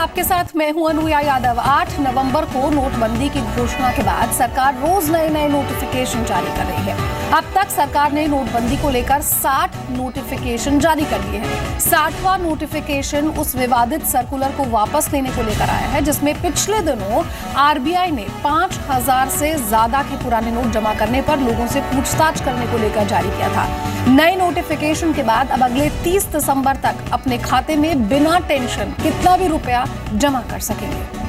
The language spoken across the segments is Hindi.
आपके साथ मैं हूं अनुया यादव। 8 नवंबर को नोटबंदी की घोषणा के बाद सरकार रोज नए नोटिफिकेशन जारी कर रही है। अब तक सरकार ने नोटबंदी को लेकर 60 नोटिफिकेशन जारी कर दिए हैं। 60वां नोटिफिकेशन उस विवादित सर्कुलर को वापस लेने को लेकर आया है जिसमें पिछले दिनों आरबीआई ने 5000 से ज्यादा के पुराने नोट जमा करने पर लोगों से पूछताछ करने को लेकर जारी किया था। नए नोटिफिकेशन के बाद अब अगले 30 दिसंबर तक अपने खाते में बिना टेंशन कितना भी रुपया जमा कर सकेंगे।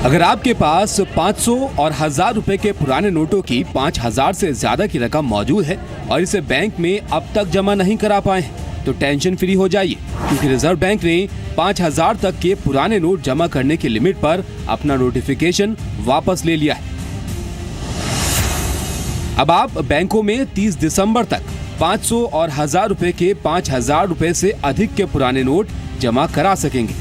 अगर आपके पास 500 और 1000 रुपए के पुराने नोटों की 5000 से ज्यादा की रकम मौजूद है और इसे बैंक में अब तक जमा नहीं करा पाए तो टेंशन फ्री हो जाइए, क्योंकि रिजर्व बैंक ने 5000 तक के पुराने नोट जमा करने की लिमिट पर अपना नोटिफिकेशन वापस ले लिया है। अब आप बैंकों में 30 दिसंबर तक 500 और 1000 रुपए के 5000 रुपए से अधिक के पुराने नोट जमा करा सकेंगे।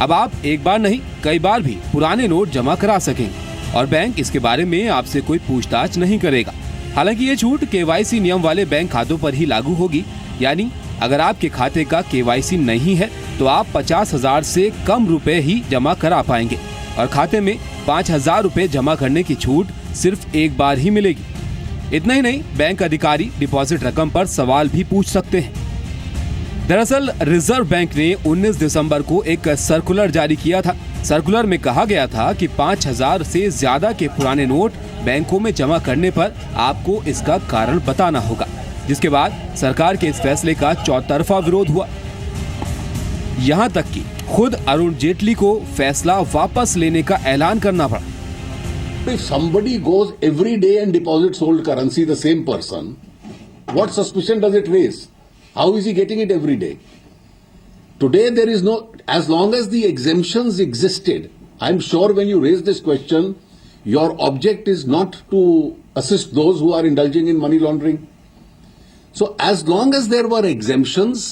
अब आप एक बार नहीं कई बार भी पुराने नोट जमा करा सकेंगे और बैंक इसके बारे में आपसे कोई पूछताछ नहीं करेगा। हालांकि ये छूट केवाईसी नियम वाले बैंक खातों पर ही लागू होगी, यानी अगर आपके खाते का केवाईसी नहीं है तो आप 50,000 से कम रुपए ही जमा करा पाएंगे और खाते में 5,000 रुपए जमा करने की छूट सिर्फ एक बार ही मिलेगी। इतना ही नहीं, बैंक अधिकारी डिपॉजिट रकम पर सवाल भी पूछ सकते हैं। दरअसल रिजर्व बैंक ने 19 दिसंबर को एक सर्कुलर जारी किया था। सर्कुलर में कहा गया था कि 5,000 से ज्यादा के पुराने नोट बैंकों में जमा करने पर आपको इसका कारण बताना होगा, जिसके बाद सरकार के इस फैसले का चौतरफा विरोध हुआ। यहाँ तक कि खुद अरुण जेटली को फैसला वापस लेने का ऐलान करना पड़ा। If somebody goes every day and deposits old currency, the same person, what suspicion does it raise? How is he getting it every day? Today there is no, as long as the exemptions existed, I'm sure when you raise this question, your object is not to assist those who are indulging in money laundering. So as long as there were exemptions,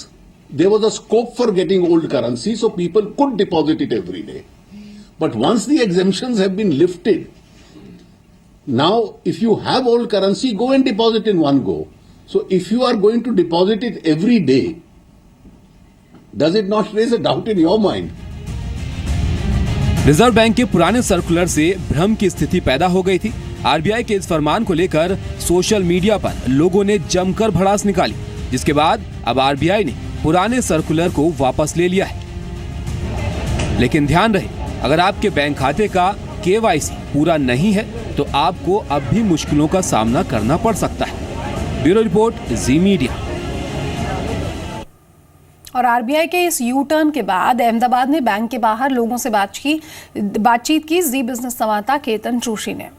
there was a scope for getting old currency, so people could deposit it every day. But once the exemptions have been lifted, now if you have old currency, go and deposit in one go. So if you are going to deposit it every day, does it not raise a doubt in your mind? Reserve bank के पुराने सर्कुलर से भ्रम की स्थिति पैदा हो गई थी। आरबीआई के इस फरमान को लेकर सोशल मीडिया पर लोगों ने जमकर भड़ास निकाली, जिसके बाद अब आरबीआई ने पुराने सर्कुलर को वापस ले लिया है। लेकिन ध्यान रहे, अगर आपके बैंक खाते का केवाईसी पूरा नहीं है तो आपको अब भी मुश्किलों का सामना करना पड़ सकता है। ब्यूरो रिपोर्ट, जी मीडिया। और आरबीआई के इस यू टर्न के बाद अहमदाबाद में बैंक के बाहर लोगों से बातचीत की जी बिजनेस संवाददाता केतन जोशी ने।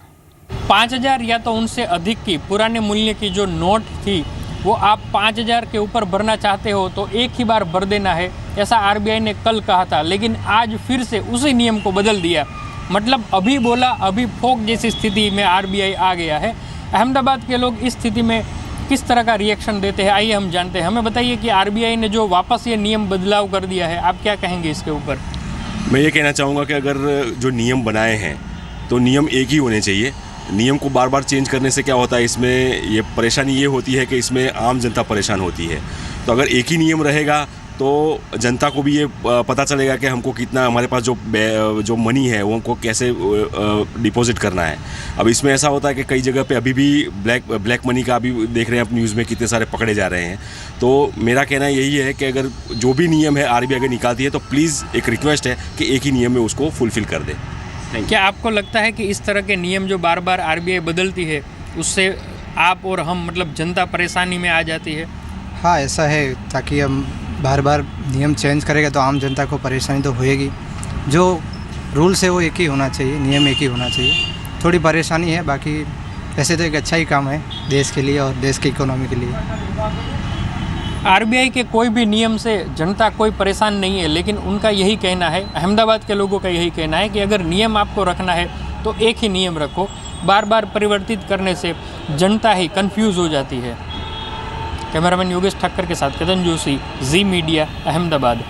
5,000 या तो उनसे अधिक की पुराने मूल्य की जो नोट थी वो आप 5,000 के ऊपर भरना चाहते हो तो एक ही बार भर देना है, ऐसा आरबीआई ने कल कहा था। लेकिन आज फिर से उसी नियम को बदल दिया। मतलब अभी बोला अभी फोक जैसी स्थिति में आरबीआई आ गया है। अहमदाबाद के लोग इस स्थिति में किस तरह का रिएक्शन देते हैं, आइए हम जानते हैं। हमें बताइए कि आरबीआई ने जो वापस ये नियम बदलाव कर दिया है, आप क्या कहेंगे इसके ऊपर? मैं ये कहना चाहूँगा कि अगर जो नियम बनाए हैं तो नियम एक ही होने चाहिए। नियम को बार बार चेंज करने से क्या होता है, इसमें ये परेशानी ये होती है कि इसमें आम जनता परेशान होती है। तो अगर एक ही नियम रहेगा तो जनता को भी ये पता चलेगा कि हमको कितना, हमारे पास जो मनी है वो हमको कैसे डिपॉजिट करना है। अब इसमें ऐसा होता है कि कई जगह पे अभी भी ब्लैक मनी का अभी देख रहे हैं आप न्यूज़ में कितने सारे पकड़े जा रहे हैं। तो मेरा कहना यही है कि अगर जो भी नियम है आरबीआई अगर निकालती है तो प्लीज़ एक रिक्वेस्ट है कि एक ही नियम में उसको फुलफिल कर दे। क्या आपको लगता है कि इस तरह के नियम जो बार बार आरबीआई बदलती है उससे आप और हम मतलब जनता परेशानी में आ जाती है? हाँ, ऐसा है, ताकि हम बार बार नियम चेंज करेगा तो आम जनता को परेशानी तो होएगी। जो रूल्स है वो एक ही होना चाहिए, नियम एक ही होना चाहिए। थोड़ी परेशानी है, बाकी वैसे तो एक अच्छा ही काम है देश के लिए और देश की इकोनॉमी के लिए। आरबीआई के कोई भी नियम से जनता कोई परेशान नहीं है, लेकिन उनका यही कहना है, अहमदाबाद के लोगों का यही कहना है कि अगर नियम आपको रखना है तो एक ही नियम रखो। बार बार परिवर्तित करने से जनता ही कंफ्यूज हो जाती है। कैमरामैन योगेश ठक्कर के साथ केतन जोशी, जी मीडिया, अहमदाबाद।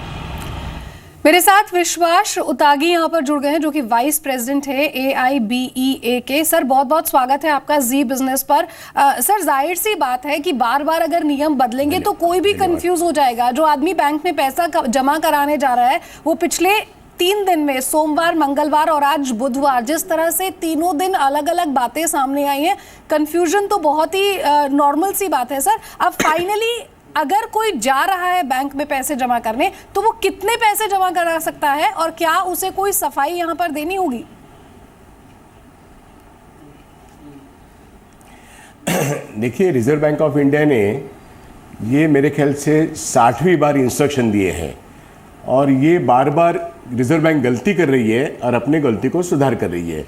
मेरे साथ विश्वास उतागी यहाँ पर जुड़ गए हैं, जो कि वाइस प्रेसिडेंट है AIBEA के। सर बहुत बहुत स्वागत है आपका जी बिजनेस पर। सर जाहिर सी बात है कि बार बार अगर नियम बदलेंगे तो कोई भी कंफ्यूज हो जाएगा। जो आदमी बैंक में पैसा जमा कराने जा रहा है वो पिछले 3 दिन में सोमवार, मंगलवार और आज बुधवार, जिस तरह से तीनों दिन अलग अलग बातें सामने आई हैं, कंफ्यूजन तो बहुत ही नॉर्मल सी बात है। सर अब फाइनली अगर कोई जा रहा है बैंक में पैसे जमा करने तो वो कितने पैसे जमा करा सकता है और क्या उसे कोई सफाई यहाँ पर देनी होगी? देखिए, रिजर्व बैंक ऑफ इंडिया ने ये मेरे ख्याल से 60वीं बार इंस्ट्रक्शन दिए हैं और ये बार बार रिजर्व बैंक गलती कर रही है और अपने गलती को सुधार कर रही है।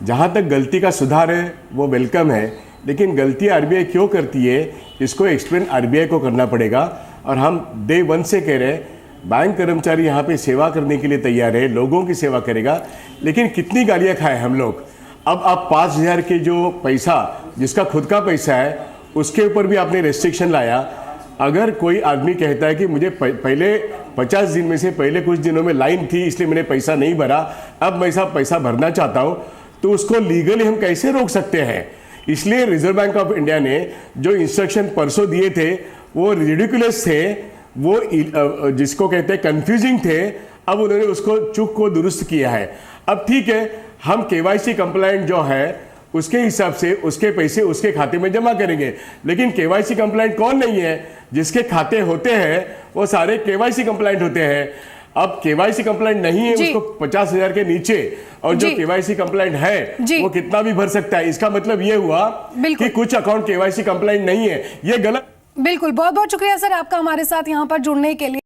जहाँ तक गलती का सुधार है वो वेलकम है, लेकिन गलती आरबीआई क्यों करती है इसको एक्सप्लेन आरबीआई को करना पड़ेगा। और हम डे 1 से कह रहे हैं बैंक कर्मचारी यहाँ पे सेवा करने के लिए तैयार है, लोगों की सेवा करेगा, लेकिन कितनी गालियाँ खाए हम लोग। अब आप 5,000 के जो पैसा जिसका खुद का पैसा है उसके ऊपर भी आपने रेस्ट्रिक्शन लाया। अगर कोई आदमी कहता है कि मुझे पहले 50 दिन में से पहले कुछ दिनों में लाइन थी इसलिए मैंने पैसा नहीं भरा, अब मैं पैसा भरना चाहता हूँ, तो उसको लीगली हम कैसे रोक सकते हैं? इसलिए रिजर्व बैंक ऑफ इंडिया ने जो इंस्ट्रक्शन परसों दिए थे वो रिडिकुलस थे, वो जिसको कहते हैं कंफ्यूजिंग थे। अब उन्होंने उसको चूक को दुरुस्त किया है। अब ठीक है, हम केवाईसी कंप्लायंट जो है उसके हिसाब से उसके पैसे उसके खाते में जमा करेंगे, लेकिन केवाईसी कंप्लायंट कौन नहीं है? जिसके खाते होते हैं वो सारे केवाईसी कंप्लायंट होते हैं। अब केवाईसी कंप्लायंट नहीं है उसको 50,000 के नीचे, और जो केवाईसी कंप्लायंट है वो कितना भी भर सकता है। इसका मतलब ये हुआ कि कुछ अकाउंट केवाईसी कंप्लायंट नहीं है, ये गलत। बिल्कुल, बहुत बहुत शुक्रिया सर आपका हमारे साथ यहाँ पर जुड़ने के लिए।